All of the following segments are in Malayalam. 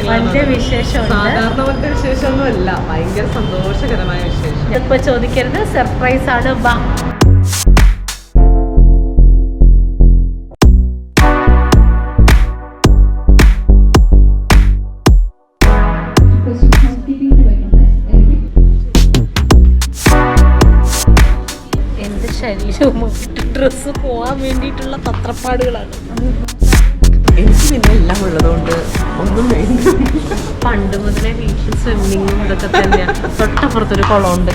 വലിയ വിശേഷമുണ്ട്. സാധാരണ പോലത്തെ വിശേഷമൊന്നുമല്ല, ഭയങ്കര സന്തോഷകരമായ വിശേഷം. ഇപ്പൊ ചോദിക്കരുത്, സർപ്രൈസ് ആണ്. വാ. എന്റെ ശരീരവും ഡ്രസ്സ് പോവാൻ വേണ്ടിയിട്ടുള്ള തത്രപ്പാടുകളാണ്. എനിക്ക് പിന്നെ എല്ലാം ഉള്ളതുകൊണ്ട് ഒന്നും വേണ്ട. പണ്ട് മുതലേ വീട്ടിൽ സ്വിമ്മിങ്ങും ഇതൊക്കെ തന്നെയാണ്. തൊട്ടപ്പുറത്തൊരു കുളമുണ്ട്.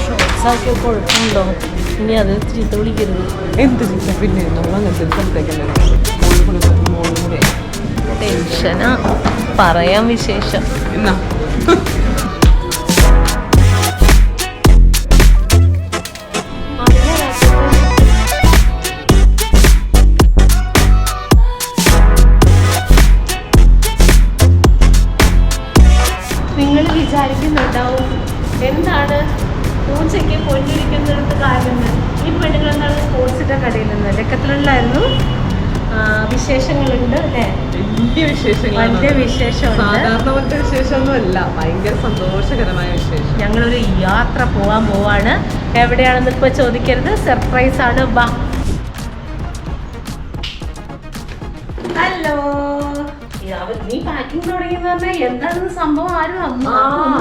ഷോർട്സാക്കിയ കുഴപ്പമുണ്ടോ? ഇനി അത് ചീത്ത വിളിക്കരുത്. എന്ത് ചീത്ത? പിന്നെ നമ്മൾ അങ്ങനത്തെ സ്ഥലത്തേക്കല്ലേ മോളും കൂടെ ടെൻഷനാ. പറയാം വിശേഷം. എന്നാ നിങ്ങൾ വിചാരിക്കുന്നുണ്ടാവും എന്താണ് പൂച്ചയ്ക്ക് പൊന്നിരിക്കുന്നിടത്ത് കാലുണ്ട്. ഈ പെണ്ണുങ്ങൾ എന്താണ് സ്പോർട്സിന്റെ കടയിൽ നിന്ന് ലക്കത്തിലുള്ളായിരുന്നു. വിശേഷങ്ങളുണ്ട് അല്ലേ? വലിയ വിശേഷങ്ങളാണ്. വലിയ വിശേഷമുണ്ട്. സാധാരണ പോലത്തെ വിശേഷമൊന്നുമല്ല, ഭയങ്കര സന്തോഷകരമായ വിശേഷം. ഞങ്ങളൊരു യാത്ര പോവാൻ പോവാണ്. എവിടെയാണെന്ന് ഇപ്പൊ ചോദിക്കരുത്, സർപ്രൈസ് ആണ്. വാ. ഹലോ. നീ പാക്കിംഗ് തുടങ്ങിയെന്ന് പറഞ്ഞാൽ എന്താണെന്ന് സംഭവം ആരും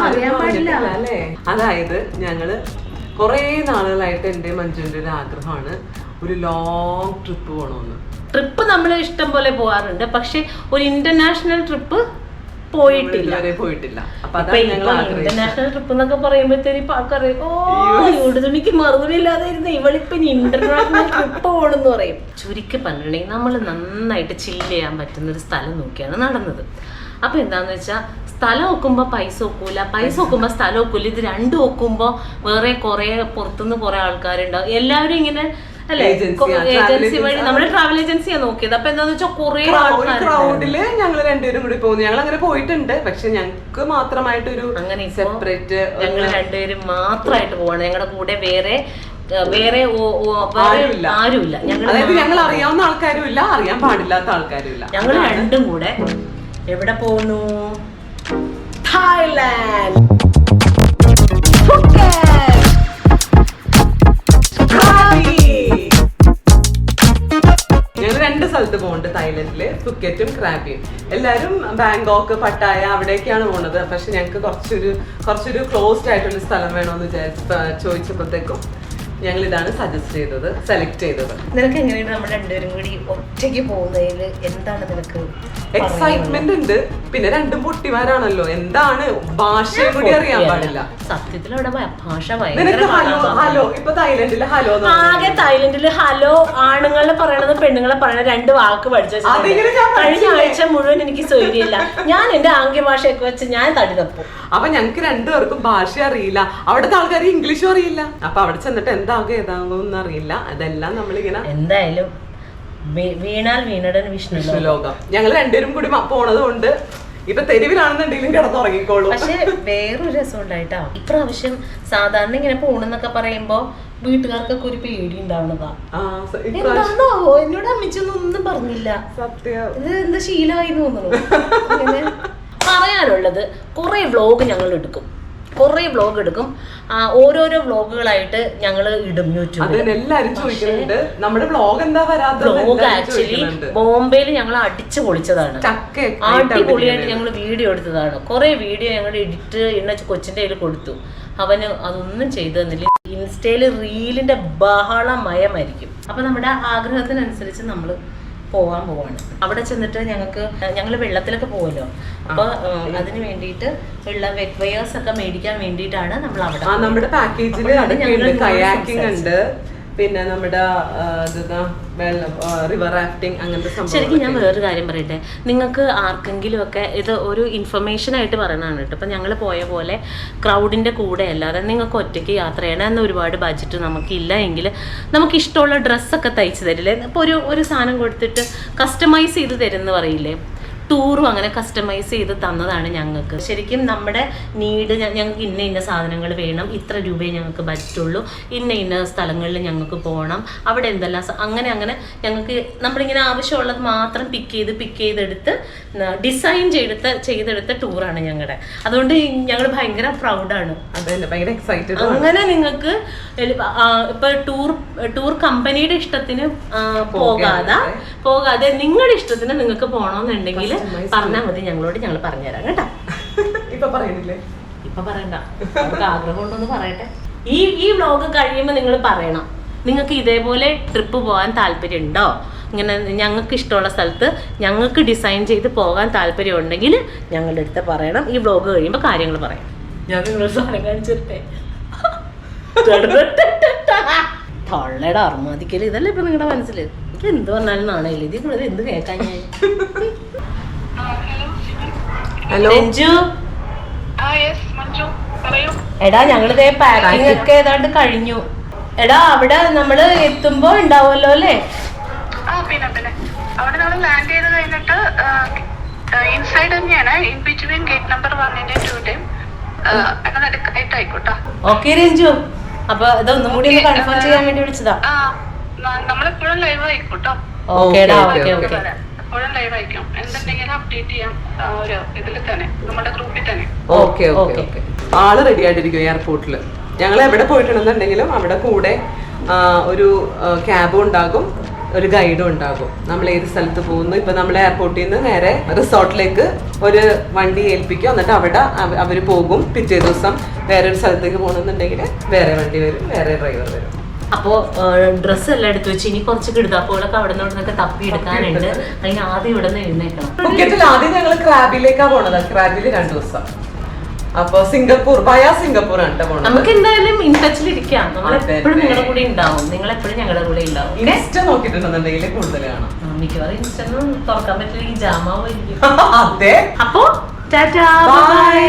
അറിയാൻ പാടില്ല അല്ലേ? അതായത് ഞങ്ങള് കൊറേ നാളുകളായിട്ട് എന്റെ മഞ്ജുവിന്റെ ഒരു ആഗ്രഹമാണ് ഒരു ലോങ് ട്രിപ്പ് പോകണമെന്ന്. ട്രിപ്പ് നമ്മൾ ഇഷ്ടം പോലെ പോകാറുണ്ട്, പക്ഷെ ഒരു ഇന്റർനാഷണൽ ട്രിപ്പ് പോയിട്ടില്ല. ഇന്റർനാഷണൽ ട്രിപ്പ് എന്നൊക്കെ പറയുമ്പോഴത്തേക്ക് ആൾക്കറിയാം, തുണിക്ക് മറുപടി ഇല്ലാതെ ഇരുന്ന് ഇവളിപ്പോ ഇന്റർനാഷണൽ ട്രിപ്പ് പോകണമെന്ന് പറയും. ചുരുക്കി പറഞ്ഞിട്ടുണ്ടെങ്കിൽ നമ്മൾ നന്നായിട്ട് ചില്ല് ചെയ്യാൻ പറ്റുന്ന ഒരു സ്ഥലം നോക്കിയാണ് നടന്നത്. അപ്പൊ എന്താന്ന് വെച്ചാൽ സ്ഥലം ഒക്കുമ്പോ പൈസ ഒക്കൂല, പൈസ ഒക്കുമ്പോ സ്ഥലം ഒക്കൂല. ഇത് രണ്ടും ഒക്കുമ്പോ വേറെ കുറെ പുറത്തുനിന്ന് കുറെ ആൾക്കാരുണ്ടാവും. എല്ലാവരും ഇങ്ങനെ അല്ലെ ഏജൻസി വഴി നമ്മുടെ ട്രാവൽ ഏജൻസിയാ നോക്കിയത്. അപ്പൊ എന്താന്ന് വെച്ചാൽ കുറെ ക്രൗഡില് ഞങ്ങൾ രണ്ടുപേരും കൂടി പോകുന്നു. ഞങ്ങൾ അങ്ങനെ പോയിട്ടുണ്ട്, പക്ഷെ ഞങ്ങൾക്ക് മാത്രമായിട്ടൊരു അങ്ങനെ സെപ്പറേറ്റ് ഞങ്ങൾ രണ്ടുപേരും മാത്രമായിട്ട് പോവാണ്. ഞങ്ങളുടെ കൂടെ വേറെ ആരുമില്ല. ഞങ്ങൾ അറിയാവുന്ന ആൾക്കാരും ഇല്ല, അറിയാൻ പാടില്ലാത്ത ആൾക്കാരും ഇല്ല. ഞങ്ങൾ രണ്ടും കൂടെ എവിടെ പോകുന്നു? തായ്ലാൻഡ്. ഞങ്ങൾ രണ്ട് സ്ഥലത്ത് പോകുന്നുണ്ട് തായ്ലൻഡില്, ഫുക്കറ്റും ക്രാബിയും. എല്ലാരും ബാങ്കോക്ക്, പട്ടായ അവിടേക്കാണ് പോകുന്നത്. പക്ഷെ ഞങ്ങൾക്ക് കുറച്ചൊരു ക്ലോസ്ഡ് ആയിട്ടുള്ള സ്ഥലം വേണമെന്ന് ചോദിച്ചപ്പോഴത്തേക്കും ഞങ്ങൾ ഇതാണ് സജസ്റ്റ് ചെയ്തത്, സെലക്ട് ചെയ്തത്. നിനക്ക് എങ്ങനെയാണ് നമ്മൾ രണ്ടുപേരും കൂടി ഒറ്റയ്ക്ക് പോകുന്നതിൽ എന്താണ് നിനക്ക് എക്സൈറ്റ്മെന്റ് ഉണ്ട്? പിന്നെ രണ്ടും പൊട്ടിമാരാണല്ലോ, എന്താണ് ഭാഷയും കൂടി അറിയാൻ പാടില്ല. സത്യത്തിൽ അവിടെ ഭാഷ ഹലോ ഇപ്പൊ തായ്ലൻഡില് ഹലോ, ആകെ തായ്ലൻഡില് ഹലോ ആണുങ്ങളെ പറയണത് പെണ്ണുങ്ങളെ പറയണത് രണ്ട് വാക്ക് പഠിച്ചു. കഴിഞ്ഞ ആഴ്ച മുഴുവൻ എനിക്ക് സൗകര്യമില്ല. ഞാൻ എന്റെ ആംഗ്യ ഭാഷയൊക്കെ വെച്ച് ഞാൻ തടി തപ്പും. അപ്പൊ ഞങ്ങക്ക് രണ്ടുപേർക്കും ഭാഷ അറിയില്ല, അവിടുത്തെ ആൾക്കാർ ഇംഗ്ലീഷും അറിയില്ല. അപ്പൊ അവിടെ ചെന്നിട്ട് എന്താകും ഏതാകും അറിയില്ല. അതെല്ലാം നമ്മളിങ്ങനെ എന്തായാലും വീണാൽ വീണടൻ വിഷ്ണു ലോകം. ഞങ്ങൾ രണ്ടുപേരും കൂടി പോണത് കൊണ്ട് ഇപ്പൊ തെരുവിലാണെന്നുണ്ടെങ്കിലും കിടന്നുറങ്ങിക്കോളൂ. പക്ഷെ വേറൊരു രസം ഉണ്ടായിട്ടാ ഇപ്രാവശ്യം. സാധാരണ ഇങ്ങനെ പോണെന്നൊക്കെ പറയുമ്പോ വീട്ടുകാർക്കൊക്കെ ഒരു പേടി ഉണ്ടാവണതാ. എന്താണോ എന്നോട് അമ്മച്ചൊന്നും പറഞ്ഞില്ല. സത്യം ഇത് എന്താ ശീലമായി തോന്നുന്നു. പറയാനുള്ളത് കുറെ വ്ലോഗ് ഞങ്ങൾ എടുക്കും, ഓരോരോ വ്ലോഗുകളായിട്ട് ഞങ്ങൾ ഇടും യൂട്യൂബിൽ. വ്ലോഗ് ആക്ച്വലി ബോംബെയിൽ ഞങ്ങൾ അടിച്ചു പൊളിച്ചതാണ്, അടിപൊളിയായിട്ട് ഞങ്ങൾ വീഡിയോ എടുത്തതാണ്. കുറെ വീഡിയോ ഞങ്ങൾ എഡിറ്റ് എന്ന കൊച്ചിന്റെ കയ്യിൽ കൊടുത്തു. അവന് അതൊന്നും ചെയ്തു തന്നില്ല. ഇൻസ്റ്റയില് റീലിന്റെ ബഹളമയമായിരിക്കും. അപ്പൊ നമ്മുടെ ആഗ്രഹത്തിനനുസരിച്ച് നമ്മൾ പോവാണ്. അവിടെ ചെന്നിട്ട് ഞങ്ങൾ വെള്ളത്തിലൊക്കെ പോകുമല്ലോ. അപ്പൊ അതിന് വേണ്ടിയിട്ട് ഉള്ള വെറ്റ് വെയേഴ്സ് ഒക്കെ മേടിക്കാൻ വേണ്ടിയിട്ടാണ് നമ്മൾ അവിടെ. നമ്മുടെ പാക്കേജിൽ കയാക്കിംഗ് ഉണ്ട്, പിന്നെ നമ്മുടെ റിവർ റാഫ്റ്റിംഗ് അങ്ങനത്തെ സംഭവം. ശരിക്കും ഞാൻ വേറൊരു കാര്യം പറയട്ടെ, നിങ്ങൾക്ക് ആർക്കെങ്കിലും ഒക്കെ ഇത് ഒരു ഇൻഫർമേഷൻ ആയിട്ട് പറയണതാണ് കേട്ടോ. ഇപ്പം ഞങ്ങൾ പോയ പോലെ ക്രൗഡിൻ്റെ കൂടെ അല്ലാതെ നിങ്ങൾക്ക് ഒറ്റയ്ക്ക് യാത്ര ചെയ്യണം എന്ന ഒരുപാട് ബഡ്ജറ്റ് നമുക്കില്ല എങ്കിൽ നമുക്ക് ഇഷ്ടമുള്ള ഡ്രസ്സൊക്കെ തയ്ച്ച് തരില്ലേ. ഇപ്പോൾ ഒരു സാധനം കൊടുത്തിട്ട് കസ്റ്റമൈസ് ചെയ്ത് തരുമെന്ന് പറയില്ലേ. ടൂറും അങ്ങനെ കസ്റ്റമൈസ് ചെയ്ത് തന്നതാണ് ഞങ്ങൾക്ക്. ശരിക്കും നമ്മുടെ നീഡ്, ഞങ്ങൾക്ക് ഇന്ന സാധനങ്ങൾ വേണം, ഇത്ര രൂപയെ ഞങ്ങൾക്ക് പറ്റുള്ളൂ, ഇന്ന സ്ഥലങ്ങളിൽ ഞങ്ങൾക്ക് പോകണം, അവിടെ എന്തെല്ലാം അങ്ങനെ ഞങ്ങൾക്ക് നമ്മളിങ്ങനെ ആവശ്യമുള്ളത് മാത്രം പിക്ക് ചെയ്തെടുത്ത് ഡിസൈൻ ചെയ്തെടുത്ത ടൂറാണ് ഞങ്ങളുടെ. അതുകൊണ്ട് ഞങ്ങൾ ഭയങ്കര പ്രൗഡാണ്. അങ്ങനെ നിങ്ങൾക്ക് ഇപ്പൊ ടൂർ കമ്പനിയുടെ ഇഷ്ടത്തിന് പോകാതെ നിങ്ങളുടെ ഇഷ്ടത്തിന് നിങ്ങൾക്ക് പോകണമെന്നുണ്ടെങ്കിൽ പറഞ്ഞാൽ മതി ഞങ്ങളോട്, ഞങ്ങൾ പറഞ്ഞുതരാം കേട്ടോ. ഇപ്പൊ പറയണ്ട, നമുക്ക് ആഗ്രഹം കൊണ്ടൊന്ന് പറയട്ടെ. ഈ വ്ലോഗ് കഴിയുമ്പോൾ നിങ്ങൾ പറയണം നിങ്ങൾക്ക് ഇതേപോലെ ട്രിപ്പ് പോകാൻ താല്പര്യം ഉണ്ടോ, ഇങ്ങനെ ഞങ്ങൾക്ക് ഇഷ്ടമുള്ള സ്ഥലത്ത് ഞങ്ങൾക്ക് ഡിസൈൻ ചെയ്ത് പോകാൻ താല്പര്യം ഉണ്ടെങ്കിൽ ഞങ്ങളുടെ അടുത്ത് പറയണം. ഈ വ്ലോഗ് കഴിയുമ്പോൾ കാര്യങ്ങൾ പറയാം. ഞാൻ നിങ്ങളൊരു സാധനം കാണിച്ചിട്ടേ തൊള്ളയുടെ അർമാദിക്കല് ഇതല്ലേ ഇപ്പൊ നിങ്ങളുടെ മനസ്സിൽ. ഇത് എന്ത് പറഞ്ഞാലും നാണയില്ല, ഇതിൽ കൂടെ എന്ത് കേൾക്കാൻ ഞാൻ. രഞ്ജു, എടാ ഞങ്ങളിതേ പാക്കിംഗ് ഒക്കെ ഏതാണ്ട് കഴിഞ്ഞു. എടാ അവിടെ നമ്മള് എത്തുമ്പോ ഉണ്ടാവുമല്ലോ അല്ലേ? പിന്നെ അവിടെ നമ്മൾ ലാൻഡ് ചെയ്ത് കഴിഞ്ഞിട്ട് ഇൻസൈഡ് തന്നെയാണ്, in between gate number 1 and 2 ആയിക്കോട്ടെ. ഓക്കെ രഞ്ജു, അപ്പൊ ഇതൊന്നും കൂടി ഒന്ന് കൺഫേം ചെയ്യാൻ വേണ്ടി വിളിച്ചതാ. നമ്മളെപ്പോഴും ലൈവ് ആയിക്കോട്ടോ. ഓക്കേടാ, ഓക്കെ ഓക്കെ. എപ്പോഴും ലൈവ് ആയിരിക്കും, എന്തുണ്ടെങ്കിലും അപ്ഡേറ്റ് ചെയ്യാം ഒരു ഇതിൽ തന്നെ, നമ്മുടെ ഗ്രൂപ്പിൽ തന്നെ. Okay okay okay. ആള് റെഡി ആയിട്ടിരിക്കും എയർപോർട്ടിൽ. ഞങ്ങൾ എവിടെ പോയിട്ടുണ്ടെന്നുണ്ടെങ്കിലും അവിടെ കൂടെ ഒരു ക്യാബും ഉണ്ടാകും, ഒരു ഗൈഡും ഉണ്ടാകും. നമ്മൾ ഏത് സ്ഥലത്ത് പോകുന്നു, ഇപ്പൊ നമ്മൾ എയർപോർട്ടിൽ നിന്ന് നേരെ റിസോർട്ടിലേക്ക് ഒരു വണ്ടി ഏൽപ്പിക്കും, എന്നിട്ട് അവിടെ അവർ പോകും. പിറ്റേ ദിവസം വേറൊരു സ്ഥലത്തേക്ക് പോകണമെന്നുണ്ടെങ്കിൽ വേറെ വണ്ടി വരും, വേറെ ഡ്രൈവർ വരും. അപ്പോ ഡ്രസ്സ് എല്ലാം എടുത്തു വെച്ച് ഇനി കുറച്ച് കിടതാപ്പോളൊക്കെ അവിടെ നിന്നൊക്കെ തപ്പി എടുക്കാനുണ്ട്. അതിന് ആദ്യം ഇവിടെ നിന്ന് എഴുന്നേക്കണം. ഫുക്കറ്റിൽ ആദ്യം ഞങ്ങൾ ക്രാബിലേക്കാ പോണത്. ക്രാബിൽ 2 ദിവസം. അപ്പൊ സിംഗപ്പൂർ ആണ് പോണത്. നമുക്ക് എന്തായാലും ഇൻ ടച്ചിൽ ഇരിക്കാം. നമ്മൾ എപ്പോഴും നിങ്ങളുടെ കൂടെ ഉണ്ടാവും, നിങ്ങൾ എപ്പോഴും ഞങ്ങളുടെ കൂടെ ഉണ്ടാവും. ഇൻസ്റ്റ നോക്കിയിട്ടുണ്ടെന്നുണ്ടെങ്കിൽ കൂടുതൽ കാണാം. മിക്കവാറും ഇൻസ്റ്റ തുറക്കാൻ പറ്റില്ലെങ്കിൽ ജാമാവായിരിക്കും. അതെ. അപ്പോ ടാറ്റാ, ബൈ.